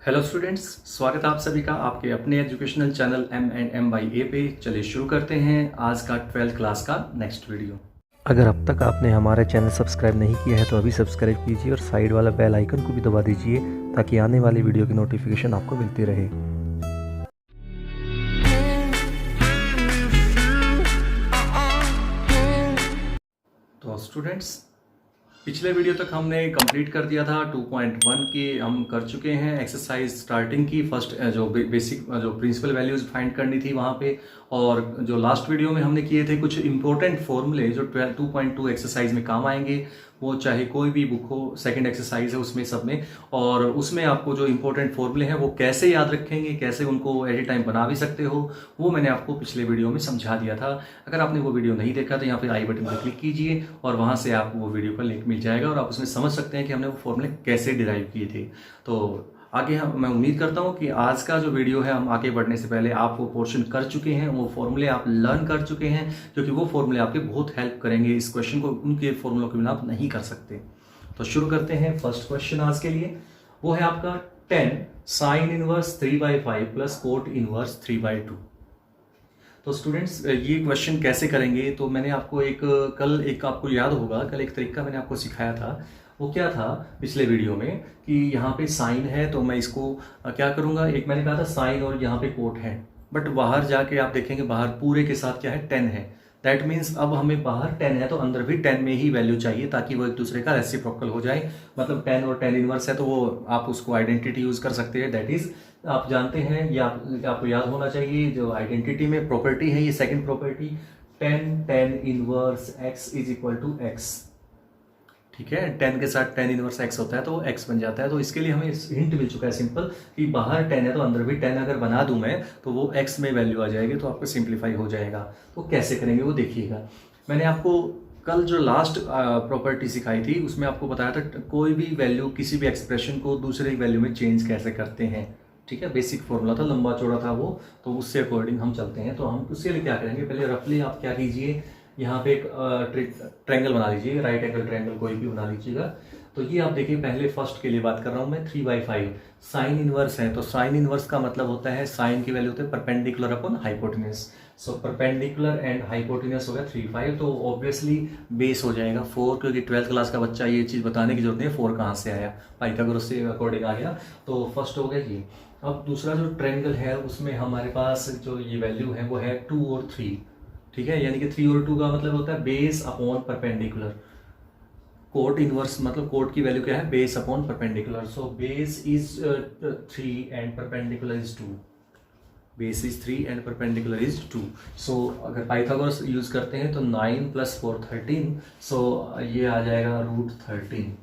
Hello students, स्वागत है आप सभी का आपके अपने educational channel M&M by A पे। चलिए शुरू करते हैं आज का 12th क्लास का नेक्स्ट वीडियो। अगर अब तक आपने हमारा चैनल सब्सक्राइब नहीं किया है तो अभी सब्सक्राइब कीजिए और साइड वाला बेल आइकन को भी दबा दीजिए ताकि आने वाली वीडियो की नोटिफिकेशन आपको मिलती रहे। तो स्टूडेंट्स, पिछले वीडियो तक हमने कंप्लीट कर दिया था 2.1 की हम कर चुके हैं एक्सरसाइज स्टार्टिंग की फर्स्ट जो बेसिक जो प्रिंसिपल वैल्यूज फाइंड करनी थी वहाँ पे। और जो लास्ट वीडियो में हमने किए थे कुछ इंपॉर्टेंट फॉर्मूले जो 2.2 एक्सरसाइज में काम आएंगे, वो चाहे कोई भी बुक हो, सेकंड एक्सरसाइज है उसमें सब में। और उसमें आपको जो इंपॉर्टेंट फॉर्मूले हैं वो कैसे याद रखेंगे, कैसे उनको एट ए टाइम बना भी सकते हो, वो मैंने आपको पिछले वीडियो में समझा दिया था। अगर आपने वो वीडियो नहीं देखा तो यहाँ पे आई बटन पर क्लिक कीजिए और वहाँ से आपको वो वीडियो का लिंक मिल जाएगा और आप उसमें समझ सकते हैं कि हमने वो फॉर्मूले कैसे डिराइव किए थे। तो आगे मैं उम्मीद करता हूँ कि आज का जो वीडियो है, हम आगे बढ़ने से पहले आप वो पोर्शन कर चुके हैं, वो फॉर्मूले आप लर्न कर चुके हैं, क्योंकि वो फॉर्मूले आपके बहुत हेल्प करेंगे। इस क्वेश्चन को उनके फॉर्मूलों के बिना आप नहीं कर सकते। तो शुरू करते हैं फर्स्ट क्वेश्चन आज के लिए। वो है आपका 10 sine inverse 3/5 plus cot inverse 3/2। तो स्टूडेंट्स, ये क्वेश्चन कैसे करेंगे, तो मैंने आपको कल आपको याद होगा, कल एक तरीका मैंने आपको सिखाया था। वो क्या था पिछले वीडियो में कि यहाँ पे साइन है तो मैं इसको क्या करूँगा, एक मैंने कहा था साइन और यहाँ पे कोट है, बट बाहर जाके आप देखेंगे बाहर पूरे के साथ क्या है, 10 है। दैट मीन्स अब हमें बाहर 10 है तो अंदर भी 10 में ही वैल्यू चाहिए ताकि वो एक दूसरे का रेसिप्रोकल हो जाए। मतलब 10 और 10 इनवर्स है तो वो आप उसको आइडेंटिटी यूज कर सकते हैं। दैट इज आप जानते हैं, या आपको याद होना चाहिए, जो आइडेंटिटी में प्रॉपर्टी है, ये second property 10 inverse x is equal to x। ठीक है, 10 के साथ 10 इनवर्स x होता है तो x बन जाता है। तो इसके लिए हमें हिंट मिल चुका है सिंपल कि बाहर 10 है तो अंदर भी 10 अगर बना दूं मैं तो वो x में वैल्यू आ जाएगी, तो आपको सिंप्लीफाई हो जाएगा। तो कैसे करेंगे वो देखिएगा। मैंने आपको कल जो लास्ट प्रॉपर्टी सिखाई थी उसमें आपको बताया था कोई भी वैल्यू, किसी भी एक्सप्रेशन को दूसरे वैल्यू में चेंज कैसे करते हैं। ठीक है, बेसिक फॉर्मूला था, लंबा चौड़ा था वो, तो उससे अकॉर्डिंग हम चलते हैं। तो हम उसके लिए क्या करेंगे, पहले रफली आप क्या कीजिए, यहाँ पे एक ट्रायंगल बना लीजिए, राइट एंगल ट्रायंगल कोई भी बना लीजिएगा। तो ये आप देखिए, पहले फर्स्ट के लिए बात कर रहा हूँ मैं, 3/5 साइन इनवर्स है। तो साइन इनवर्स का मतलब होता है, साइन की वैल्यू होती है perpendicular upon hypotenuse. So perpendicular and hypotenuse हो गया 3/5, तो ऑब्वियसली बेस हो जाएगा 4, क्योंकि 12th क्लास का बच्चा ये चीज़ बताने की जरूरत नहीं है 4 कहाँ से आया, पाइथागोरस से अकॉर्डिंग आ गया। तो फर्स्ट हो गया ये। अब दूसरा जो ट्रायंगल है उसमें हमारे पास जो ये वैल्यू है वो है 2 और 3। ठीक है, यानी कि 3 और 2 का मतलब होता है base upon perpendicular. Cot inverse मतलब कोट की वैल्यू क्या है, base upon perpendicular. So base is 3 and perpendicular is 2। Base is 3 and perpendicular is 2। सो अगर पाइथागोरस यूज करते हैं तो 9 + 4 13। सो ये आ जाएगा √13,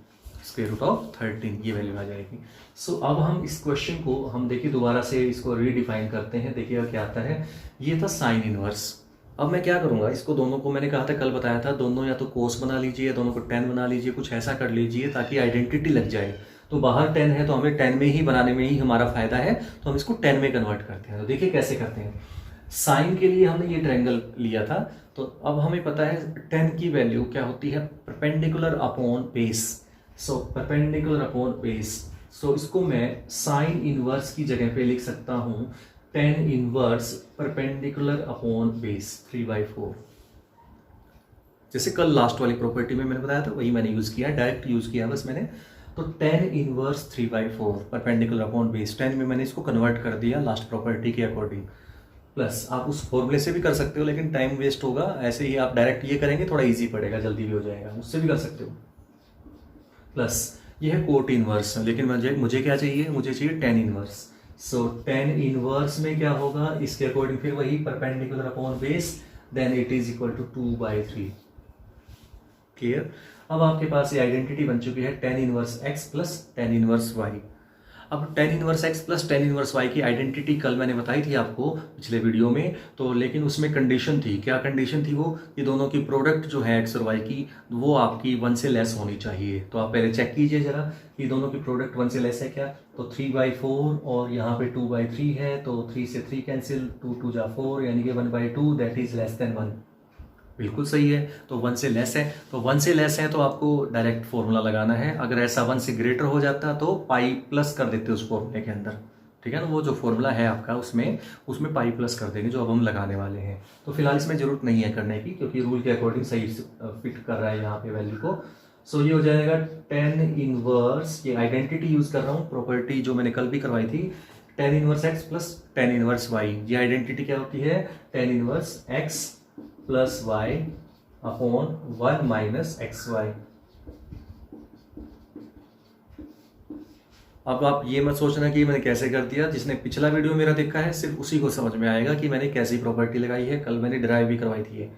स्क्वायर रूट ऑफ 13, ये वैल्यू आ जाएगी। सो अब हम इस क्वेश्चन को हम देखिए दोबारा से इसको रीडिफाइन करते हैं। देखिएगा क्या आता है। ये था साइन इनवर्स। अब मैं क्या करूंगा, इसको दोनों को मैंने कहा था, कल बताया था, दोनों या तो कोस बना लीजिए, दोनों को 10 बना लीजिए, कुछ ऐसा कर लीजिए ताकि आइडेंटिटी लग जाए। तो बाहर 10 है तो हमें 10 में ही बनाने में ही हमारा फायदा है, तो हम इसको 10 में कन्वर्ट करते हैं। तो देखिए कैसे करते हैं। साइन के लिए हमने ये ट्रायंगल लिया था, तो अब हमें पता है 10 की वैल्यू क्या होती है, perpendicular upon base. So perpendicular upon base. So इसको मैं साइन इनवर्स की जगह पे लिख सकता हूं 10 इनवर्स परपेंडिकुलर अपॉन बेस 3/4। जैसे कल लास्ट वाली प्रॉपर्टी में मैंने बताया था वही मैंने यूज किया, डायरेक्ट यूज किया बस मैंने। तो 10 इनवर्स 3/4 परपेंडिकुलर अपॉन बेस 10 में मैंने इसको कन्वर्ट कर दिया लास्ट प्रॉपर्टी के अकॉर्डिंग। प्लस आप उस फॉर्मूले से भी कर सकते हो, लेकिन टाइम वेस्ट होगा। ऐसे ही आप डायरेक्ट ये करेंगे थोड़ा इजी पड़ेगा, जल्दी भी हो जाएगा, उससे भी कर सकते हो। प्लस ये है कोट इनवर्स, लेकिन मुझे क्या चाहिए, मुझे चाहिए 10 इनवर्स। सो 10 इनवर्स में क्या होगा, इसके अकॉर्डिंग फिर वही perpendicular upon base, then it is equal to 2/3। Clear. अब आपके पास ये आइडेंटिटी बन चुकी है 10 इनवर्स x प्लस 10 इनवर्स y। अब 10 इनवर्स x प्लस 10 इनवर्स y की आइडेंटिटी कल मैंने बताई थी आपको पिछले वीडियो में, तो लेकिन उसमें कंडीशन थी। क्या कंडीशन थी वो, कि दोनों की प्रोडक्ट जो है x और y की वो आपकी 1 से लेस होनी चाहिए। तो आप पहले चेक कीजिए जरा कि दोनों की प्रोडक्ट 1 से लेस है क्या। तो 3/4 और यहाँ पे 2/3 है, तो 3 से 3 कैंसिल, 2 × 2 = 4, यानी कि 1/2 दैट इज लेस देन 1। बिल्कुल सही है। तो 1 से लेस है, तो 1 से लेस है तो आपको डायरेक्ट फॉर्मूला लगाना है। अगर ऐसा 1 से ग्रेटर हो जाता तो पाई प्लस कर देते उस फॉर्मूले के अंदर, ठीक है ना। वो जो फॉर्मूला है आपका उसमें पाई प्लस कर देंगे जो अब हम लगाने वाले हैं। तो फिलहाल इसमें जरूरत नहीं है करने की, क्योंकि रूल के अकॉर्डिंग सही फिट कर रहा है यहाँ पे वैल्यू को। सो ये हो जाएगा tan इनवर्स, ये आइडेंटिटी यूज कर रहा हूँ, प्रॉपर्टी जो मैंने कल भी करवाई थी, tan inverse x plus tan inverse y। ये आइडेंटिटी क्या होती है, tan inverse x plus y upon 1 minus xy। अब आप ये मत सोचना कि मैंने कैसे कर दिया, जिसने पिछला वीडियो मेरा देखा है सिर्फ उसी को समझ में आएगा कि मैंने कैसी प्रॉपर्टी लगाई है, कल मैंने डिराइव भी करवाई थी ये।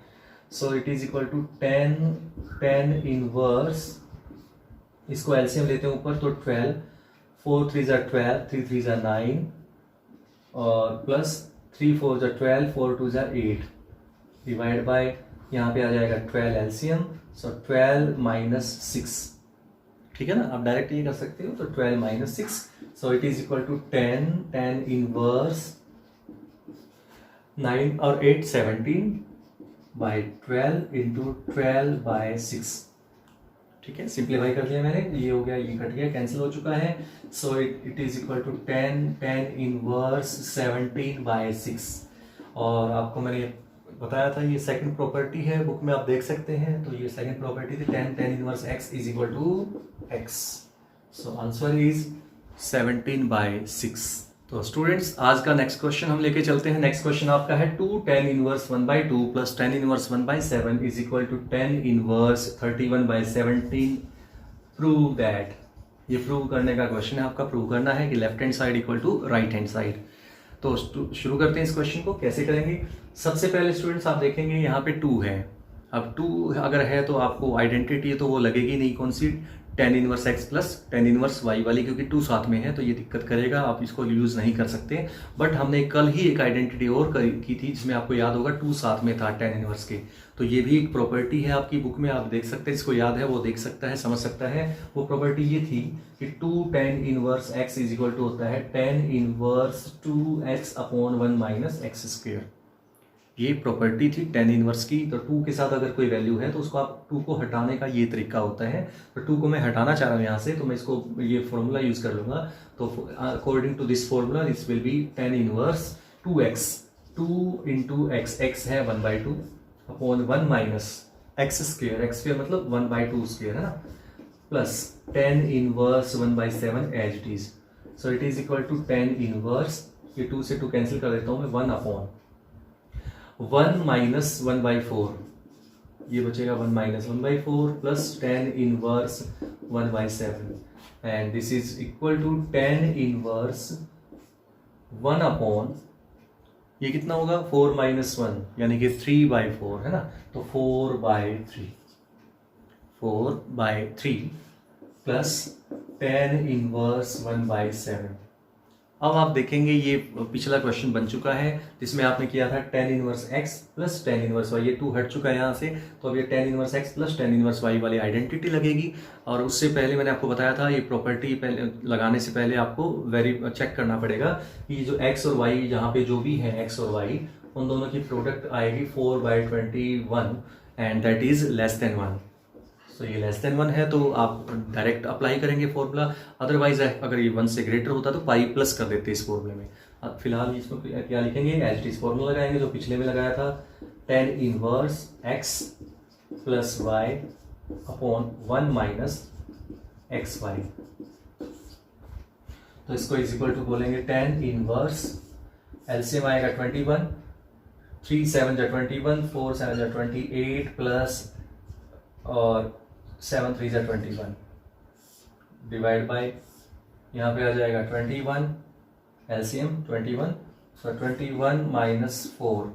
So it is equal to tan inverse, इसको एलसीएम लेते हैं ऊपर तो 12, 4 3 ज़ा 12, 3 3 ज़ा 9 और प्लस 3 4 ज़ा 12, 4 2 ज़ा 8 डिवाइड बाय यहाँ पे आ जाएगा 12 एलसीएम, सो 12 माइनस 6, ठीक है ना। आप डायरेक्ट ये कर सकते हो, तो 12 minus 6, so it is equal to tan inverse 9 और 8 17 बाय 12 इंटू 12 बाय 6, ठीक है। सिंप्लीफाई कर लिया मैंने, ये हो गया, ये कट गया, कैंसिल हो चुका है। So it is equal to tan inverse 17 by 6। और आपको मैंने बताया था ये सेकंड प्रॉपर्टी है, बुक में आप देख सकते हैं। तो ये सेकंड प्रॉपर्टी थी tan inverse x is equal to x। So answer is 17 by 6। तो स्टूडेंट्स आज का नेक्स्ट क्वेश्चन हम लेके चलते हैं। नेक्स्ट क्वेश्चन आपका है 2 tan inverse 1/2 plus tan inverse 1/7 is equal to tan inverse 31/17 prove that. ये प्रूव करने का क्वेश्चन है आपका, प्रूव करना है कि left hand side equal to right hand side. तो शुरू करते हैं इस क्वेश्चन को, कैसे करेंगे। सबसे पहले स्टूडेंट्स आप देखेंगे यहाँ पे 2 है। अब 2 अगर है तो आपको आइडेंटिटी है तो वो लगेगी नहीं, कौन सी, tan inverse x plus tan inverse y वाली, क्योंकि 2 साथ में है तो ये दिक्कत करेगा, आप इसको यूज़ नहीं कर सकते। बट हमने कल ही एक आइडेंटिटी और की थी जिसमें आपको याद होगा 2 साथ में था tan इनवर्स के। तो ये भी एक प्रॉपर्टी है आपकी बुक में, आप देख सकते हैं, जिसको याद है वो देख सकता है, समझ सकता है। वो प्रॉपर्टी ये थी कि 2 tan inverse x is equal to होता है tan inverse 2x upon 1 minus x square. ये प्रॉपर्टी थी tan इनवर्स की। तो 2 के साथ अगर कोई वैल्यू है तो उसको आप 2 को हटाने का ये तरीका होता है। तो 2 को मैं हटाना चाह रहा हूँ यहाँ से, तो मैं इसको ये फॉर्मूला यूज कर लूंगा। तो according to this formula this will be tan inverse 2x, 2 into x, x है 1/2 upon 1 minus x square, x square मतलब 1/2 स्क्वेयर है ना, plus tan inverse 1/7 as it is. So it is equal to tan inverse, ये 2 से 2 cancel कर देता हूँ मैं, 1 अपॉन 1 माइनस 1/4, ये बचेगा 1 minus 1/4 plus tan inverse 1/7 and this is equal to tan inverse 1 upon, ये कितना होगा 4 माइनस 1 यानी कि 3/4 है ना, तो 4/3 प्लस tan इनवर्स 1/7। अब आप देखेंगे ये पिछला क्वेश्चन बन चुका है जिसमें आपने किया था tan inverse x plus tan inverse y, ये 2 हट चुका है यहाँ से। तो अब ये tan inverse x plus tan inverse y वाली आइडेंटिटी लगेगी। और उससे पहले मैंने आपको बताया था ये प्रॉपर्टी पहले लगाने से पहले आपको चेक करना पड़ेगा कि जो x और y यहाँ पे जो भी है x और y उन दोनों की प्रोडक्ट आएगी 4/21 and that is less than 1। सो ये लेस देन 1 है तो आप डायरेक्ट अप्लाई करेंगे फॉर्मूला, अदरवाइज अगर ये 1 से ग्रेटर होता तो पाई प्लस कर देते इस फॉर्मूले में। अब फिलहाल इसमें क्या लिखेंगे, एज इट फॉर्मूला लगाएंगे जो पिछले में लगाया था, tan inverse x plus y upon 1 minus x y. तो इसको इज इक्वल टू बोलेंगे tan इनवर्स, एलसीएम आएगा 21, 3 7 जा 21, 4 7 जा 28 प्लस और 7 3 जा 21 डिवाइड बाय, यहाँ पे आ जाएगा 21 एलसीएम 21, सो 21 माइनस 4,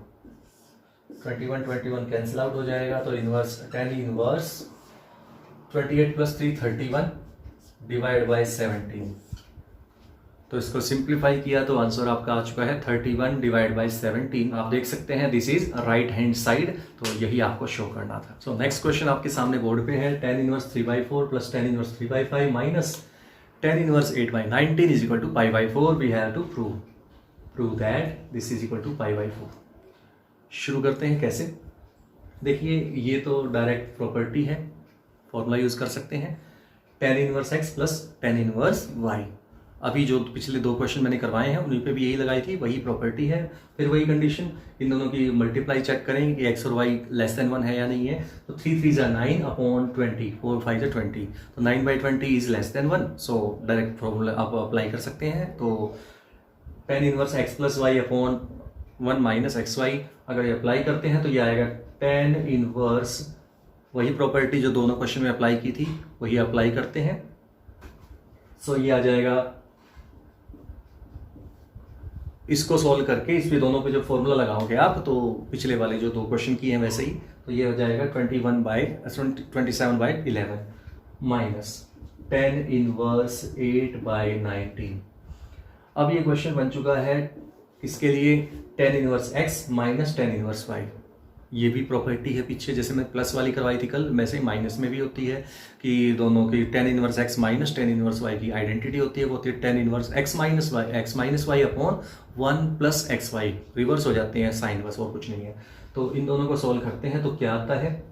21 कैंसिल आउट हो जाएगा। तो inverse tan inverse 28 plus 3 31 divide by 17। तो इसको सिंप्लीफाई किया तो आंसर आपका आ चुका है 31 डिवाइड बाई 17। आप देख सकते हैं this is right hand side, तो यही आपको शो करना था। सो नेक्स्ट क्वेश्चन आपके सामने बोर्ड पे है, tan inverse 3/4 plus tan inverse 3/5 minus tan inverse 8/19 is equal to π/4। We have to prove that this is equal to π/4। शुरू करते हैं कैसे। देखिए ये तो डायरेक्ट प्रॉपर्टी है, फॉर्मूला यूज़ कर सकते हैं, tan inverse x plus tan inverse y। अभी जो पिछले 2 क्वेश्चन मैंने करवाए हैं उन्हीं पे भी यही लगाई थी, वही प्रॉपर्टी है। फिर वही कंडीशन, इन दोनों की मल्टीप्लाई चेक करें कि x और y लेस देन 1 है या नहीं है। तो 3 3 9 अपॉन 20, 4 5 20, तो 9/20 is less than 1। So direct formula आप अप्लाई कर सकते हैं। तो tan inverse x plus y upon 1 minus x y, अगर ये अप्लाई करते हैं तो ये आएगा tan इनवर्स, वही प्रॉपर्टी जो दोनों क्वेश्चन में अप्लाई की थी वही अप्लाई करते हैं। सो ये आ जाएगा, इसको सॉल्व करके इस पे दोनों पे जो फॉर्मूला लगाओगे आप, तो पिछले वाले जो 2 क्वेश्चन किए हैं वैसे ही, तो ये हो जाएगा 27/11 माइनस tan इनवर्स 8/19। अब ये क्वेश्चन बन चुका है किसके लिए, tan inverse x minus tan inverse y। ये भी प्रॉपर्टी है पीछे, जैसे मैं प्लस वाली करवाई थी कल, वैसे ही माइनस में भी होती है कि दोनों की tan inverse x minus tan inverse y की आइडेंटिटी होती है, वो होती है tan inverse x minus y upon 1 plus x y. Reverse हो जाते हैं साइन, बस और कुछ नहीं है। तो इन दोनों को सॉल्व करते हैं तो क्या आता है,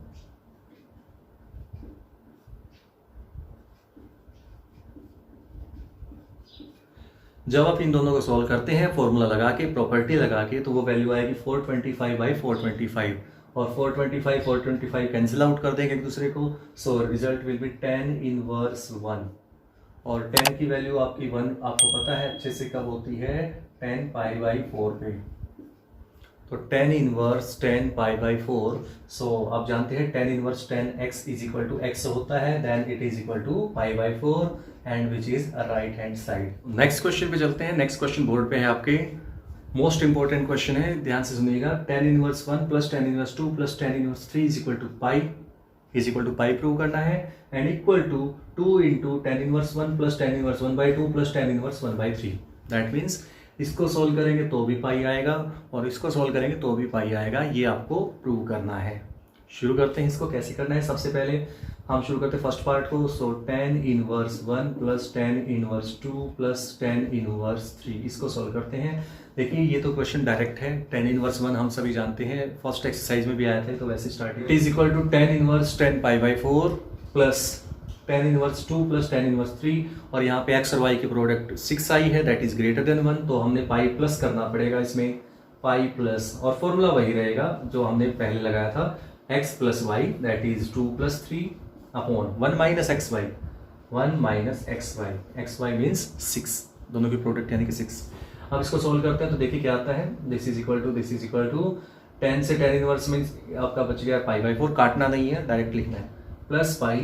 जब आप इन दोनों को सॉल्व करते हैं फॉर्मूला लगा के, प्रॉपर्टी लगा के, तो वो वैल्यू आएगी 425/425, और 425 कैंसिल आउट कर देंगे एक दूसरे को। So result will be tan inverse 1, और tan की वैल्यू आपकी 1 आपको पता है अच्छे से कब होती है, tan π/4 पे। तो tan इनवर्स tan π/4, सो आप जानते हैं tan inverse tan x is equal to x होता है, then it is equal to π/4 and which is right hand side. Next question पे चलते हैं। नेक्स्ट क्वेश्चन बोर्ड पे है आपके, मोस्ट इंपॉर्टेंट क्वेश्चन है, ध्यान से सुनिएगा। tan inverse 1 plus tan inverse 2 plus tan inverse 3 is equal to pi prove करना है, and equal to 2 into tan inverse 1 plus tan inverse 1/2 plus tan inverse 1/3। That means इसको सोल्व करेंगे तो भी पाई आएगा, और इसको सोल्व करेंगे तो भी पाई आएगा। ये आपको प्रूव करना है। शुरू करते हैं, इसको कैसे करना है। सबसे पहले हम शुरू करते हैं फर्स्ट पार्ट को। सो tan inverse 1 plus tan inverse 2 plus tan inverse 3, इसको सोल्व करते हैं। देखिए ये तो क्वेश्चन डायरेक्ट है, tan इनवर्स 1 हम सभी जानते हैं, फर्स्ट एक्सरसाइज में भी आया था, तो वैसे start it is equal to tan inverse tan π/4 plus tan inverse 2 plus tan inverse 3, और यहाँ पे x और y की प्रोडक्ट 6i है, दैट इज ग्रेटर देन 1, तो हमने पाई प्लस करना पड़ेगा इसमें, पाई प्लस, और फॉर्मूला वही रहेगा जो हमने पहले लगाया था, x plus y that is 2 plus 3 upon 1 minus x y, 1 minus x y means 6, दोनों की प्रोडक्ट यानी कि 6। अब इसको सोल्व करते हैं तो देखिए क्या आता है, this is equal to tan से tan इनवर्स मीन्स आपका बच गया π/4, काटना नहीं है, डायरेक्ट लिखना है, plus pi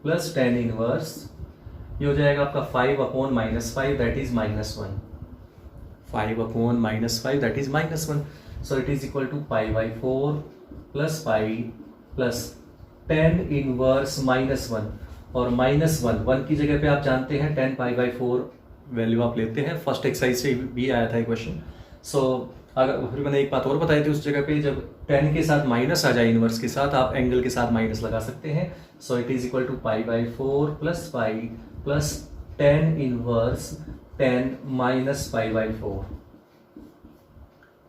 plus tan inverse, ये हो जाएगा आपका 5 upon -5 that is -1, 5 upon -5 that is -1। So it is equal to π/4 plus pi plus tan inverse -1, और -1 की जगह पे आप जानते हैं tan π/4 वैल्यू आप लेते हैं, फर्स्ट एक्सरसाइज से भी आया था क्वेश्चन। सो अगर फिर मैंने एक बात और बताई थी उस जगह पे, जब tan के साथ माइनस आ जाए इनवर्स के साथ, आप एंगल के साथ माइनस लगा सकते हैं। So it is equal to π/4 plus pi plus tan inverse tan minus π/4।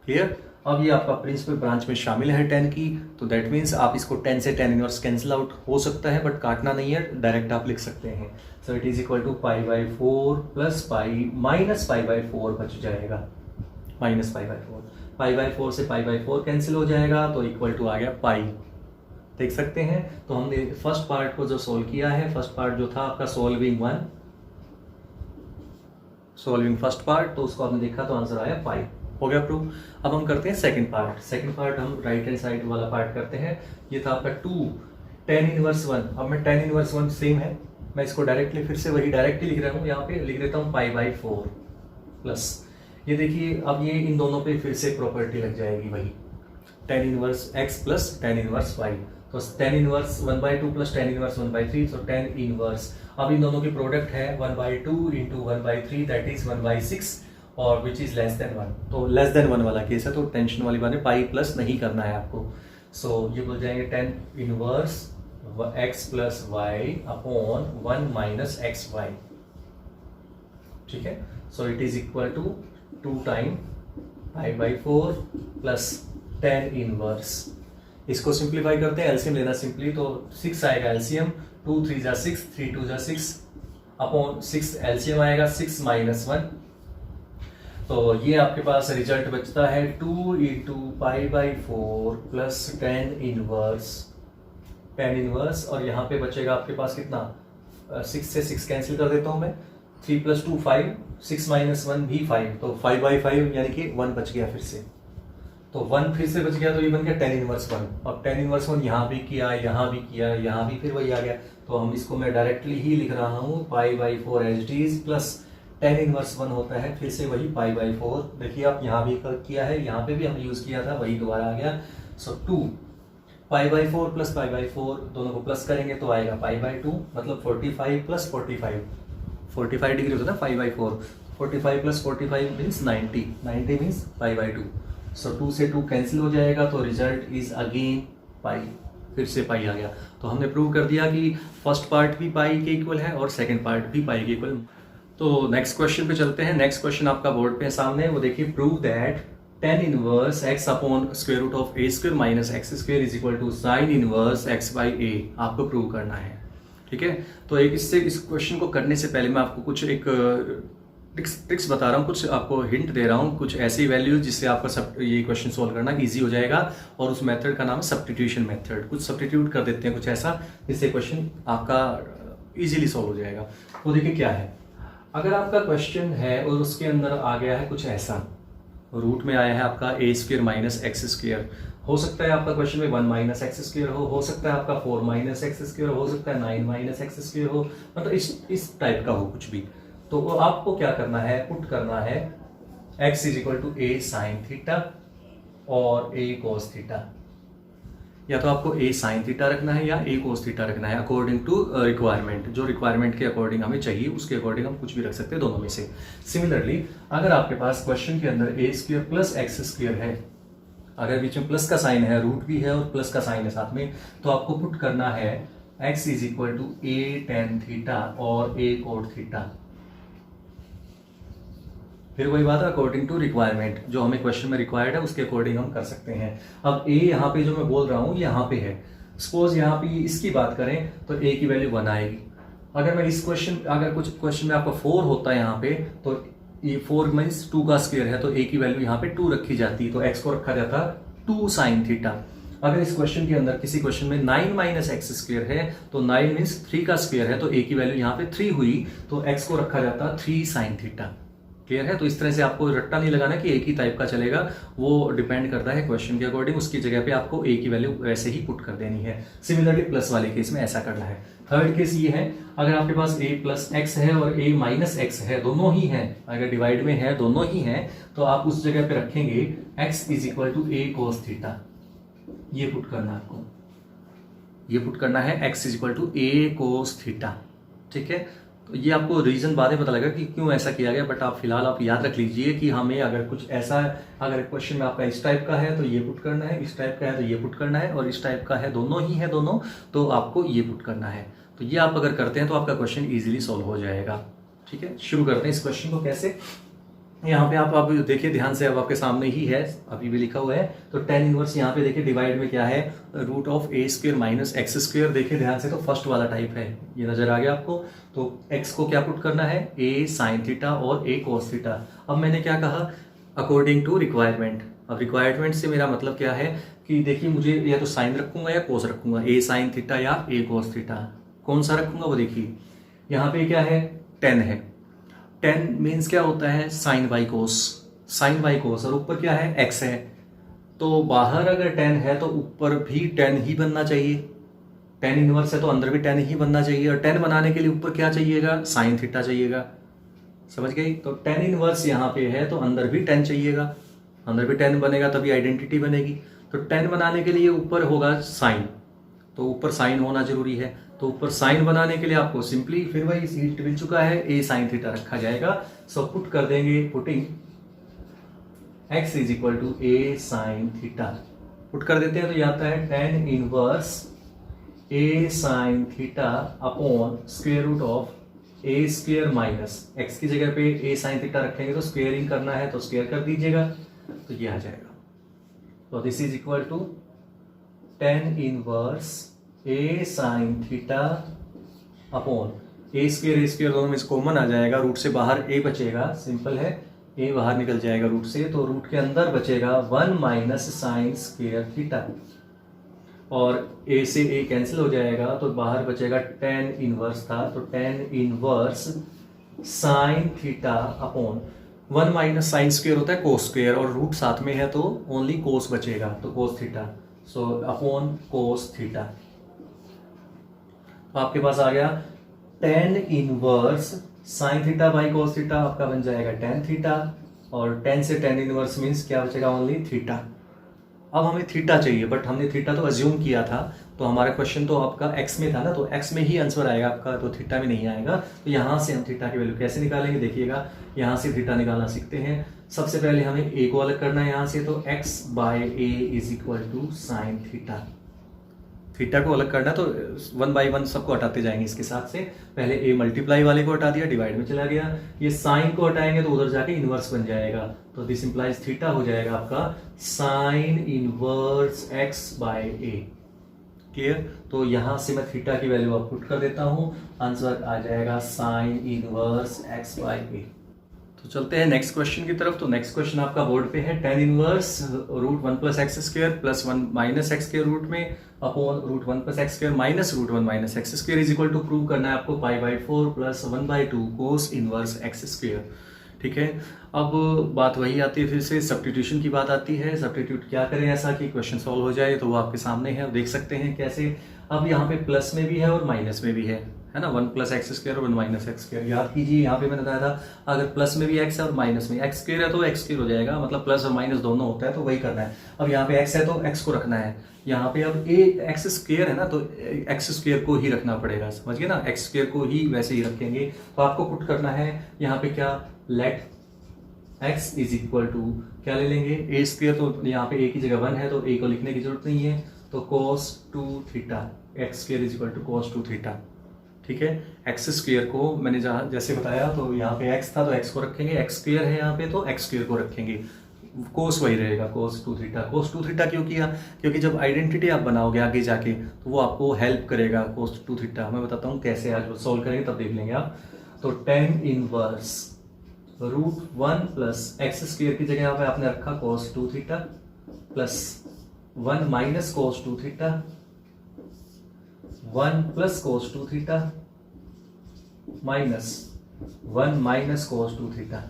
Clear. अब ये आपका प्रिंसिपल ब्रांच में शामिल है tan की, तो दैट मीन्स आप इसको tan से tan इनवर्स कैंसिल आउट हो सकता है, बट काटना नहीं है, डायरेक्ट आप लिख सकते हैं। So it is equal to π/4 plus pi minus π/4 बच जाएगा, माइनस π/4 से π/4 कैंसिल हो जाएगा, तो इक्वल टू आ गया पाई। देख सकते हैं, तो हमने फर्स्ट पार्ट को जो सोल्व किया है, फर्स्ट पार्ट जो था आपका सॉल्विंग फर्स्ट पार्ट, तो उसको आपने देखा तो आंसर आया पाई, हो गया प्रूव। अब हम करते हैं सेकंड पार्ट हम राइट हैंड साइड वाला पार्ट करते हैं। ये था आपका 2 tan इनवर्स 1, अब मैं tan इनवर्स 1 सेम है, मैं इसको डायरेक्टली फिर से वही डायरेक्टली लिख रहा हूँ, यहाँ पे लिख देता हूँ π/4 प्लस, ये देखिए अब ये इन दोनों पे फिर से प्रॉपर्टी लग जाएगी वही, tan inverse x plus tan inverse y, तो tan inverse 1/2 plus tan inverse 1/3, तो tan इनवर्स, अब इन दोनों की प्रोडक्ट है 1/2 इंटू 1/3 दैट इज 1/6, और विच इज लेस देन 1, तो लेस देन 1 वाला केस है, तो टेंशन वाली बात है, पाई प्लस नहीं करना है आपको। सो ये बोल जाएंगे tan inverse x plus y upon 1 minus x y, ठीक है। So it is equal to 2 time π/4 plus tan inverse, इसको सिंप्लीफाई करते हैं, एलसीएम लेना सिंपली, तो 6 आएगा एलसीएम, 2 3 जा 6, 3 2 जा 6 अपॉन 6 एलसीएम आएगा 6 माइनस 1। तो ये आपके पास रिजल्ट बचता है 2 into pi by 4 plus 10 inverse और यहाँ पे बचेगा आपके पास कितना, 6 से 6 कैंसिल कर देता हूँ मैं, 3 + 2 5, 6 माइनस 1 भी 5, तो 5/5 यानी कि 1 बच गया फिर से, तो 1 फिर से बच गया, तो ये बन गया 10 इनवर्स 1। अब 10 इनवर्स 1 यहाँ भी किया, यहाँ भी किया, यहाँ भी फिर वही आ गया, तो हम इसको मैं डायरेक्टली ही लिख रहा हूँ π/4 as it is plus 10 inverse 1 होता है फिर से वही π/4। देखिए आप यहाँ भी किया है, यहाँ पे भी हम यूज किया था, वही दोबारा आ गया। सो 2 π/4 प्लस π/4 दोनों को प्लस करेंगे तो आएगा π/2, मतलब 45 प्लस 45 डिग्री होता है ना π/4, 45 प्लस 45 मीन्स 90 मीन्स π/2। सो 2 से 2 कैंसिल हो जाएगा, तो रिजल्ट इज अगेन पाई, फिर से पाई आ गया। तो हमने प्रूव कर दिया कि फर्स्ट पार्ट भी पाई के इक्वल है और सेकंड पार्ट भी पाई के इक्वल। तो नेक्स्ट क्वेश्चन पे चलते हैं। नेक्स्ट क्वेश्चन आपका बोर्ड पे सामने, वो देखिए, prove that tan inverse x upon square root of a² minus x² is equal to sine inverse x/a आपको प्रूव करना है। ठीक है, तो एक इससे इस क्वेश्चन को करने से पहले मैं आपको कुछ एक ट्रिक्स बता रहा हूँ, कुछ आपको हिंट दे रहा हूँ, कुछ ऐसी वैल्यूज जिससे आपका ये क्वेश्चन सॉल्व करना इजी हो जाएगा, और उस मेथड का नाम है सब्स्टिट्यूशन मेथड। कुछ सब्स्टिट्यूट कर देते हैं कुछ ऐसा जिससे क्वेश्चन आपका इजीली सॉल्व हो जाएगा। तो देखिए क्या है, अगर आपका क्वेश्चन है और उसके अंदर आ गया है कुछ ऐसा, रूट में आया है आपका a² माइनस x², हो सकता है आपका क्वेश्चन में 1 माइनस x² हो सकता है आपका 4 माइनस x² हो सकता है 9 माइनस x² हो, मतलब इस टाइप का हो कुछ भी। तो वो आपको क्या करना है, पुट करना है x is equal to a sine theta और a कोस थीटा, या तो आपको a साइन थीटा रखना है या a कोस थीटा रखना है, अकॉर्डिंग टू रिक्वायरमेंट। जो रिक्वायरमेंट के अकॉर्डिंग हमें चाहिए उसके अकॉर्डिंग हम कुछ भी रख सकते हैं दोनों में से। सिमिलरली अगर आपके पास क्वेश्चन के अंदर a² प्लस x² है, अगर बीच में प्लस का साइन है, रूट भी है और प्लस का साइन है साथ में, तो आपको पुट करना है x is equal to a tan theta और a कोट थीटा। फिर वही बात है, अकॉर्डिंग टू रिक्वायरमेंट, जो हमें क्वेश्चन में रिक्वायर्ड है उसके अकॉर्डिंग हम कर सकते हैं। अब a यहाँ पे जो मैं बोल रहा हूँ यहाँ पे है, सपोज यहाँ पे इसकी बात करें तो a की वैल्यू 1 आएगी। अगर मैं इस क्वेश्चन, अगर कुछ क्वेश्चन में आपका 4 होता है यहाँ पे, तो ये 4 मीन्स 2 का स्क्वायर है, तो a की वैल्यू यहाँ पे 2 रखी जाती, तो x को रखा जाता 2 साइन थीटा। अगर इस क्वेश्चन के अंदर किसी क्वेश्चन में 9 माइनस x² है, तो 9 मीन्स 3 का स्क्वायर है, तो a की वैल्यू यहाँ पे 3 हुई, तो x को रखा जाता 3 साइन थीटा। क्लियर है? तो इस तरह से आपको रट्टा नहीं लगाना कि एक ही टाइप का चलेगा, वो डिपेंड करता है क्वेश्चन के अकॉर्डिंग, उसकी जगह पे आपको a की वैल्यू वैसे ही पुट कर देनी है। सिमिलरली प्लस वाले केस में ऐसा करना है। थर्ड केस ये है, अगर आपके पास a प्लस एक्स है और a माइनस एक्स है, दोनों ही हैं, अगर डिवाइड में है दोनों ही हैं, तो आप उस जगह पे रखेंगे x is equal to a cos theta. ये पुट करना है आपको, ये पुट करना है x is equal to a cos theta. ठीक है, तो ये आपको रीजन बाद में पता लगेगा कि क्यों ऐसा किया गया, बट आप फिलहाल आप याद रख लीजिए कि हमें अगर कुछ ऐसा, अगर क्वेश्चन में आपका इस टाइप का है तो ये पुट करना है, इस टाइप का है तो ये पुट करना है, और इस टाइप का है दोनों ही है दोनों, तो आपको ये पुट करना है। तो ये आप अगर करते हैं तो आपका क्वेश्चन ईजिली सॉल्व हो जाएगा। ठीक है, शुरू करते हैं इस क्वेश्चन को। कैसे, यहाँ पे आप देखिए ध्यान से, अब आपके सामने ही है, अभी भी लिखा हुआ है, तो tan इनवर्स यहाँ पे देखिए डिवाइड में क्या है, root of a² minus x²। देखिए ध्यान से, तो फर्स्ट वाला टाइप है, ये नजर आ गया आपको। तो x को क्या पुट करना है, a साइन थीटा और a कोस थीटा। अब मैंने क्या कहा, अकॉर्डिंग टू रिक्वायरमेंट। अब रिक्वायरमेंट से मेरा मतलब क्या है कि देखिए मुझे या तो साइन रखूंगा या कोस रखूंगा, a साइन थीटा या a कोस थीटा, कौन सा रखूंगा वो देखिए। यहाँ पे क्या है, 10 है, 10 मीन्स क्या होता है, sine by cos, sine by cos, और ऊपर क्या है, x है, तो बाहर अगर 10 है तो ऊपर भी 10 ही बनना चाहिए। tan इनवर्स है तो अंदर भी 10 ही बनना चाहिए, और 10 बनाने के लिए ऊपर क्या चाहिएगा, साइन थीटा चाहिएगा। समझ गई? तो tan इनवर्स यहाँ पे है तो अंदर भी 10 चाहिएगा, अंदर भी 10 बनेगा तभी आइडेंटिटी बनेगी। तो 10 बनाने के लिए ऊपर होगा साइन, तो ऊपर साइन होना जरूरी है। तो ऊपर साइन बनाने के लिए आपको सिंपली फिर वही सीट मिल चुका है, a साइन थीटा रखा जाएगा। सो पुट कर देंगे, putting x is equal to a sine theta, put कर देते हैं तो ये आता है tan inverse a sine theta upon square root of a² minus x की जगह पे a साइन थीटा रखेंगे तो स्क्वेयरिंग करना है तो स्क्वेयर कर दीजिएगा, तो ये आ जाएगा। तो this is equal to tan inverse a sine theta upon a square दोनों में से कॉमन आ जाएगा, रूट से बाहर ए बचेगा, सिंपल है, ए बाहर निकल जाएगा रूट से, तो रूट के अंदर बचेगा 1 माइनस साइन स्क्वायर थीटा, और ए से ए कैंसिल हो जाएगा तो बाहर बचेगा टेन इनवर्स था, तो tan inverse sine theta upon 1 minus sine square होता है कोस स्क्वायर, और रूट साथ में है तो ओनली कोस बचेगा, तो cos theta, so upon cos theta. तो आपके पास आ गया tan inverse sine theta by cos theta, आपका बन जाएगा टेन थीटा, और टेन से टेन इनवर्स मीन्स क्या बचेगा, ओनली थीटा। अब हमें थीटा चाहिए, बट हमने थीटा तो अज्यूम किया था, तो हमारा क्वेश्चन तो आपका एक्स में था ना, तो एक्स में ही आंसर आएगा आपका, तो थीटा में नहीं आएगा। तो यहाँ से हम थीटा की वैल्यू कैसे निकालेंगे, देखिएगा, यहाँ से थीटा निकालना सीखते हैं। सबसे पहले हमें ए को अलग करना है यहाँ से, तो x by a is equal to sine theta, theta को अलग करना, तो 1 बाई 1 सबको हटाते जाएंगे इसके साथ से। पहले ए मल्टीप्लाई वाले को हटा दिया, डिवाइड में चला गया, ये साइन को हटाएंगे तो उधर जाके इनवर्स बन जाएगा, तो दिस इंप्लाइज थीटा हो जाएगा आपका sine inverse x by A. Clear? तो यहां से मैं थीटा की वैल्यू आप पुट कर देता हूं, आंसर आ जाएगा साइन इनवर्स एक्स बाय ए। तो चलते हैं नेक्स्ट क्वेश्चन की तरफ। तो नेक्स्ट क्वेश्चन आपका बोर्ड पे है, tan inverse root 1 plus x square plus 1 minus x square root में upon root 1 plus x square minus root 1 minus x square is equal to prove करना है आपको pi by 4 plus 1/2 cos inverse x square. ठीक है, अब बात वही आती है, फिर से सब्स्टिट्यूशन की बात आती है। सब्स्टिट्यूट क्या करें ऐसा कि क्वेश्चन सॉल्व हो जाए, तो वो आपके सामने है, देख सकते हैं कैसे। अब यहाँ पे प्लस में भी है और माइनस में भी है ना, 1 प्लस एक्स स्क्वायर और 1 माइनस एक्स स्क्वायर। याद कीजिए, यहाँ पे मैंने बताया था अगर प्लस में भी एक्स है और माइनस में एक्स स्क्वायर है तो एक्स स्क्वायर हो जाएगा, मतलब प्लस और माइनस दोनों होता है, तो वही करना है। अब यहाँ पे एक्स है तो एक्स को रखना है, यहाँ पे अब ए एक्स स्क्वायर है ना, तो एक्स स्क्वायर को ही रखना पड़ेगा, समझ गए ना, एक्स स्क्वायर को ही वैसे ही रखेंगे। तो आपको पुट करना है यहाँ पे क्या, let x is equal to क्या ले लेंगे, ए स्क्वायर, तो यहाँ पे a की जगह 1 है तो a को लिखने की जरूरत नहीं है, तो cos 2 theta, x square is equal to cos 2 theta. ठीक है, एक्स स्क्वायर को मैंने जहाँ जैसे बताया, तो यहाँ पे x था तो x को रखेंगे, एक्स स्क्वायर है यहाँ पे तो एक्स स्क्वायर को रखेंगे, कोस वही रहेगा cos 2 थीटा। cos 2 थीटा क्यों किया, क्योंकि जब आइडेंटिटी आप बनाओगे आगे जाके तो वो आपको हेल्प करेगा। cos 2 थीटा मैं बताता हूँ कैसे, आज वो सॉल्व करेंगे तब देख लेंगे आप। तो tan inverse root 1 plus x square की जगह यहाँ पे आपने रखा cos 2 theta plus 1 minus cos 2 theta, 1 plus cos 2 theta minus 1 minus cos 2 theta.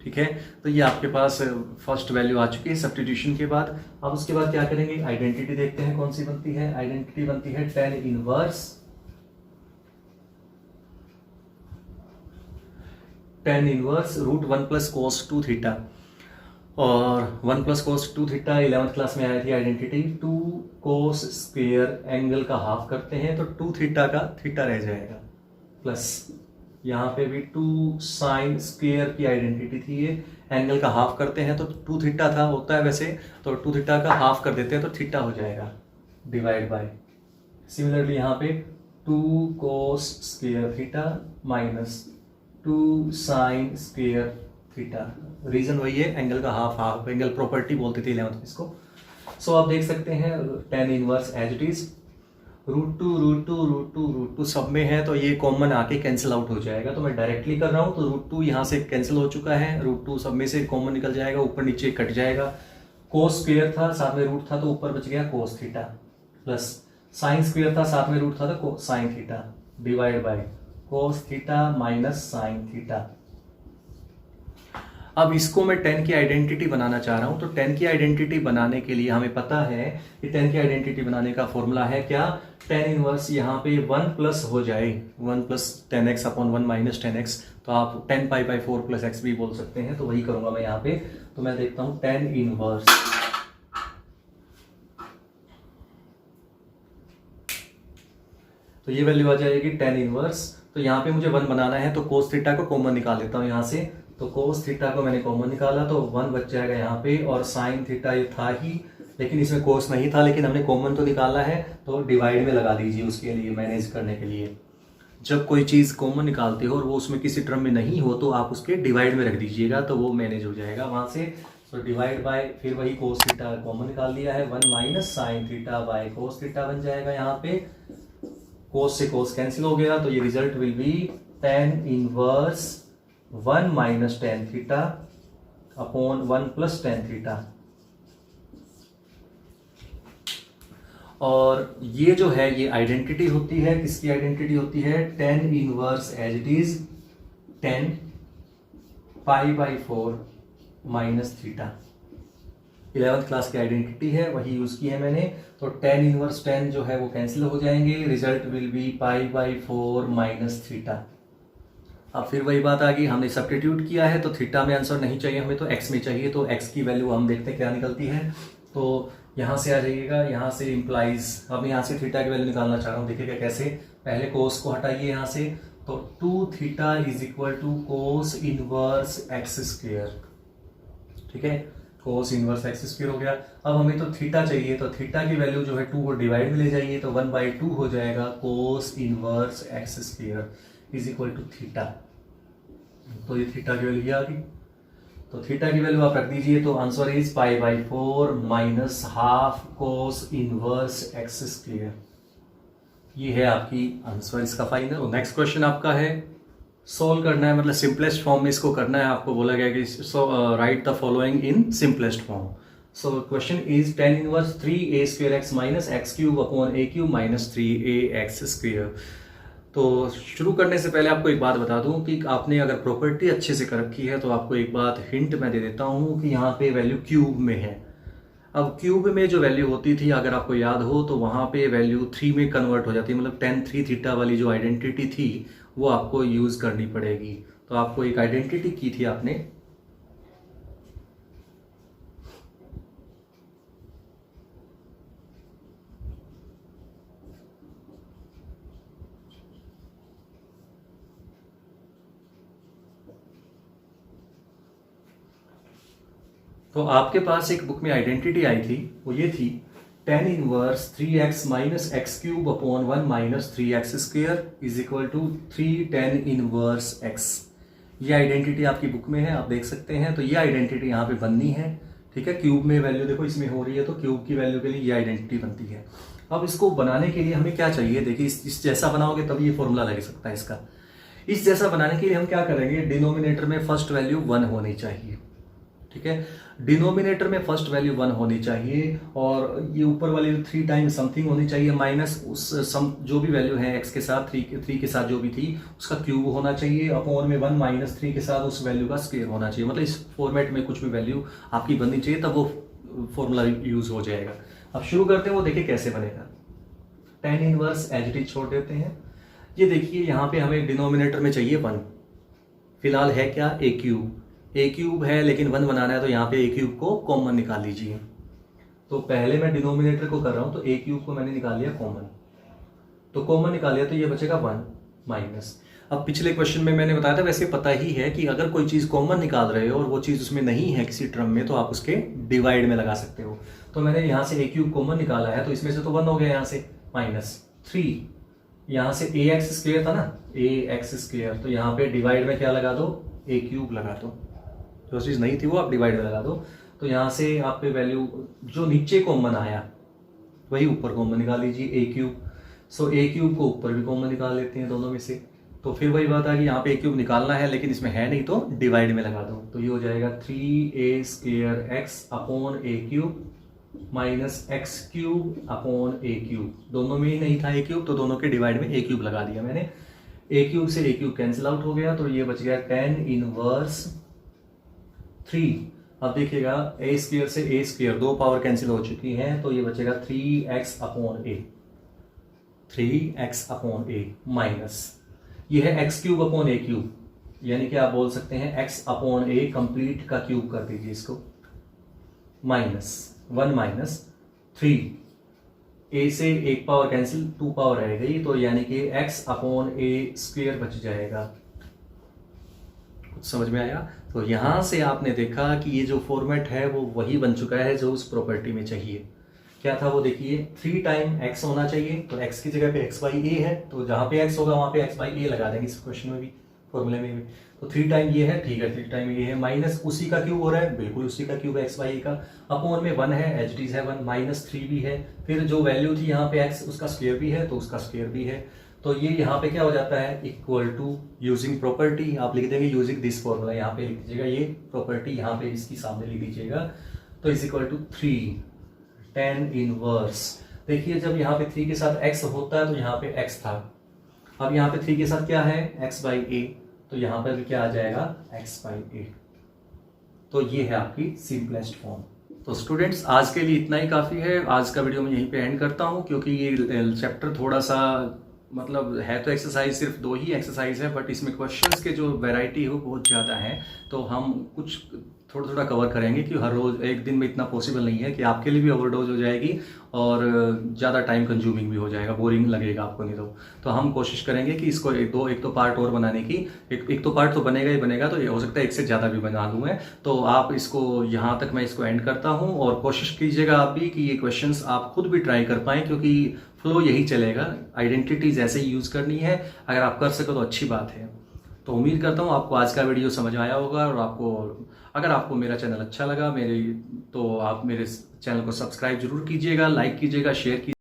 ठीक है, तो ये आपके पास फर्स्ट वैल्यू आ चुकी है सब्स्टिट्यूशन के बाद। अब उसके बाद क्या करेंगे, आइडेंटिटी देखते हैं कौन सी बनती है। आइडेंटिटी बनती है tan inverse root 1 plus cos 2 theta, और 1 plus cos 2 theta 11th class में आई थी आइडेंटिटी। 2 cos स्क्वायर एंगल का हाफ करते हैं तो 2 थीटा का थीटा रह जाएगा, प्लस यहाँ पे भी 2 साइन स्क्वायर की आइडेंटिटी थी, ये एंगल का हाफ करते हैं तो 2 थीटा था, होता है वैसे, तो 2 थीटा का हाफ कर देते हैं तो थीटा हो जाएगा, डिवाइड बाय। सिमिलरली यहाँ पे 2 cos square theta minus 2 sine square theta, reason वही है, एंगल का हाफ एंगल प्रॉपर्टी बोलते थे 11th में इसको। सो आप देख सकते हैं tan inverse as it is, root two सब में है तो ये कॉमन आके कैंसिल आउट हो जाएगा, तो मैं डायरेक्टली कर रहा हूँ, तो रूट 2 यहाँ से कैंसिल हो चुका है, रूट 2 सब में से कॉमन निकल जाएगा, ऊपर नीचे कट जाएगा। कोस स्क्वायर था साथ में रूट था तो ऊपर बच गया cos theta, plus sine square था साथ में रूट था तो sine theta, divide by cos theta minus sine theta. अब इसको मैं 10 की आइडेंटिटी बनाना चाह रहा हूं, तो 10 की आइडेंटिटी बनाने के लिए हमें पता है कि 10 की आइडेंटिटी बनाने का फॉर्मूला है क्या, टेन इनवर्स यहाँ पे 1 प्लस हो जाए, 1 plus 10x upon 1 minus 10x, तो आप 10 पाई बाई 4 प्लस एक्स भी बोल सकते हैं, तो वही करूंगा मैं यहाँ पे। तो मैं देखता हूँ टेन इनवर्स, तो ये वैल्यू आ जाएगी टेन इनवर्स। तो यहाँ पे मुझे 1 बनाना है तो कोस थीटा को कॉमन निकाल लेता हूँ यहाँ से, तो कोस थीटा को मैंने कॉमन निकाला तो 1 बच जाएगा यहाँ पे, और साइन थीटा ये था ही लेकिन इसमें कोस नहीं था, लेकिन हमने कॉमन तो निकाला है तो डिवाइड में लगा दीजिए उसके लिए, मैनेज करने के लिए। जब कोई चीज़ कॉमन निकालते हो और वो उसमें किसी टर्म में नहीं हो तो आप उसके डिवाइड में रख दीजिएगा, तो वो मैनेज हो जाएगा वहाँ से। सो डिवाइड बाय, फिर वही कोस थीटा कॉमन निकाल लिया है, 1 minus sine theta by cos theta बन जाएगा। यहाँ पे कोस से कोस कैंसिल हो गया, तो ये result will be tan inverse 1 minus tan theta upon 1 plus tan theta. और ये जो है ये आइडेंटिटी होती है, किसकी आइडेंटिटी होती है? tan inverse as it is tan π/4 minus theta. 11th class की आइडेंटिटी है, वही यूज की है मैंने। तो tan इनवर्स tan जो है वो कैंसिल हो जाएंगे, result will be π/4 minus theta. अब फिर वही बात आ गई, हमने सब्स्टिट्यूट किया है तो थीटा में आंसर नहीं चाहिए हमें, तो x में चाहिए। तो x की वैल्यू हम देखते हैं क्या निकलती है। तो यहाँ से आ जाइएगा, यहाँ से इम्प्लाइज, अब यहाँ से थीटा की वैल्यू निकालना चाह रहा हूँ, देखिएगा कैसे। पहले कोस को हटाइए यहाँ से, तो 2 theta is equal to cos inverse x square, ठीक है, कोस इनवर्स एक्स स्क्वायर हो गया। अब हमें तो थीटा चाहिए, तो थीटा की वैल्यू जो है 2 को डिवाइड में ले जाइए, तो 1/2 हो जाएगा cos inverse x square is equal to theta. तो ये थीटा की वैल्यू आ गई, तो थीटा की वैल्यू आप रख दीजिए, तो answer is π/4 minus half cos inverse x square. ये है आपकी आंसर इसका फाइनल। नेक्स्ट क्वेश्चन आपका है, सोल्व करना है, मतलब सिंपलेस्ट फॉर्म में इसको करना है। आपको बोला गया कि right the following in simplest form. So question is tan inverse 3a² x minus x³ upon a³ minus 3ax²। तो शुरू करने से पहले आपको एक बात बता दूं कि आपने अगर प्रॉपर्टी अच्छे से कर रखी है तो आपको एक बात हिंट मैं दे देता हूं कि यहाँ पे वैल्यू क्यूब में है। अब क्यूब में जो वैल्यू होती थी, अगर आपको याद हो, तो वहाँ पे वैल्यू 3 में कन्वर्ट हो जाती है, मतलब tan 3 थीटा वाली जो आइडेंटिटी थी वो आपको यूज़ करनी पड़ेगी। तो आपको एक आइडेंटिटी की थी आपने, तो आपके पास एक बुक में आइडेंटिटी आई थी, वो ये थी tan inverse 3x minus x³ upon 1 minus 3x² is equal to 3 tan inverse x। ये आइडेंटिटी आपकी बुक में है, आप देख सकते हैं। तो ये आइडेंटिटी यहाँ पे बननी है, ठीक है। क्यूब में वैल्यू देखो इसमें हो रही है, तो क्यूब की वैल्यू के लिए ये आइडेंटिटी बनती है। अब इसको बनाने के लिए हमें क्या चाहिए, देखिए इस जैसा बनाओगे तब ये फॉर्मूला लग सकता है इसका। इस जैसा बनाने के लिए हम क्या करेंगे, डिनोमिनेटर में फर्स्ट वैल्यू 1 होनी चाहिए, ठीक है। डिनोमिनेटर में फर्स्ट वैल्यू 1 होनी चाहिए, और ये ऊपर वाली 3 टाइम्स समथिंग होनी चाहिए, माइनस उस जो भी वैल्यू है x के साथ 3 के साथ जो भी थी उसका क्यूब होना चाहिए, अपॉन में 1 माइनस 3 के साथ उस वैल्यू का स्क्वायर होना चाहिए। मतलब इस फॉर्मेट में कुछ भी वैल्यू आपकी बननी चाहिए, तब वो फॉर्मूला यूज हो जाएगा। अब शुरू करते हैं, वो देखिए कैसे बनेगा। tan inverse as it is छोड़ देते हैं। ये देखिए यहाँ पे हमें डिनोमिनेटर में चाहिए 1, फिलहाल है क्या, a³ है, लेकिन 1 बनाना है, तो यहाँ पे a³ को कॉमन निकाल लीजिए। तो पहले मैं डिनोमिनेटर को कर रहा हूं, तो a³ को मैंने निकाल लिया कॉमन, तो कॉमन निकाल लिया, तो ये बचेगा 1 माइनस। अब पिछले क्वेश्चन में मैंने बताया था, वैसे पता ही है कि अगर कोई चीज कॉमन निकाल रहे हो और वो चीज उसमें नहीं है किसी टर्म में, तो आप उसके डिवाइड में लगा सकते हो। तो मैंने यहाँ से a³ कॉमन निकाला है, तो इसमें से तो 1 हो गया, यहाँ से माइनस 3, यहाँ से ax² था ना, ax², तो यहाँ पे डिवाइड में क्या लगा दो, a³ लगा दो। जो चीज नहीं थी वो आप डिवाइड में लगा दो। तो यहाँ से आप पे वैल्यू जो नीचे कॉमन आया वही ऊपर कॉमन निकाल लीजिए, a³। सो a³ को ऊपर भी कॉमन निकाल लेते हैं दोनों में से। तो फिर वही बात आ गई, यहाँ पे a³ निकालना है, लेकिन इसमें है नहीं, तो डिवाइड में लगा दो। तो ये हो जाएगा 3a² x upon a³ minus x³ upon a³। दोनों में ही नहीं था a³, तो दोनों के डिवाइड में a³ लगा दिया मैंने। a³ से a³ कैंसिल आउट हो गया, तो ये बच गया tan इनवर्स 3। अब देखिएगा a² से a², 2 पावर कैंसिल हो चुकी हैं, तो ये बचेगा 3x अपॉन a माइनस, ये है x³ अपॉन a³, यानी कि आप बोल सकते हैं x अपॉन a कंप्लीट का क्यूब कर दीजिए इसको, माइनस 1 माइनस 3, a से 1 पावर कैंसिल, 2 पावर रह गई, तो यानी कि x अपॉन a² बच जाएगा। कुछ समझ में आया? तो यहां से आपने देखा कि ये जो फॉर्मेट है वो वही बन चुका है जो उस प्रॉपर्टी में चाहिए। क्या था वो, देखिए 3 टाइम x होना चाहिए, तो x की जगह पे x/a है, तो जहां पे x होगा वहां पे x/a लगा देंगे इस क्वेश्चन में भी। फॉर्मूले में। तो 3 टाइम ये है, ठीक है, 3 टाइम ये है, माइनस उसी का क्यूब हो रहा है, बिल्कुल उसी का क्यूब एक्स बाई का, अपॉन में 1 है, एच डी है 1, माइनस 3 भी है, फिर जो वैल्यू थी यहाँ पे एक्स उसका स्क्वायर भी है तो उसका स्क्वायर भी है। तो ये यहाँ पे क्या हो जाता है, इक्वल टू यूजिंग प्रॉपर्टी, आप लिख देंगे यूजिंग दिस फॉर्मूला, यहाँ पे लिख दीजिएगा ये प्रॉपर्टी, यहाँ पे इसकी सामने लिख दीजिएगा। तो is equal to 3 tan inverse. देखिए जब यहाँ पे 3 के साथ x होता है तो यहाँ पे x था, अब यहाँ पे 3 के साथ क्या है, x बाई ए, तो यहाँ पर भी क्या आ जाएगा, x बाई ए। तो ये है आपकी सिंपलेस्ट फॉर्म। तो स्टूडेंट्स आज के लिए इतना ही काफ़ी है, आज का वीडियो मैं यहीं पे एंड करता हूँ, क्योंकि ये चैप्टर थोड़ा सा मतलब है तो एक्सरसाइज सिर्फ 2 ही एक्सरसाइज है, बट इसमें क्वेश्चंस के जो वैरायटी हो बहुत ज़्यादा है, तो हम कुछ थोड़ा थोड़ा कवर करेंगे कि हर रोज़ एक दिन में इतना पॉसिबल नहीं है कि आपके लिए भी ओवरडोज हो जाएगी और ज़्यादा टाइम कंज्यूमिंग भी हो जाएगा, बोरिंग लगेगा आपको नहीं तो हम कोशिश करेंगे कि इसको एक तो पार्ट और बनाने की, एक तो पार्ट तो बनेगा ही बनेगा, तो ये हो सकता है एक से ज़्यादा भी बना दूँ मैं। तो आप इसको यहाँ तक मैं इसको एंड करता हूँ, और कोशिश कीजिएगा आप भी कि ये क्वेश्चंस आप खुद भी ट्राई कर पाएँ, क्योंकि फ्लो यही चलेगा, आइडेंटिटीज ऐसे ही यूज़ करनी है, अगर आप कर सको तो अच्छी बात है। तो उम्मीद करता हूँ आपको आज का वीडियो समझ आया होगा, और अगर आपको मेरा चैनल अच्छा लगा तो आप मेरे चैनल को सब्सक्राइब जरूर कीजिएगा, लाइक कीजिएगा, शेयर कीजिएगा।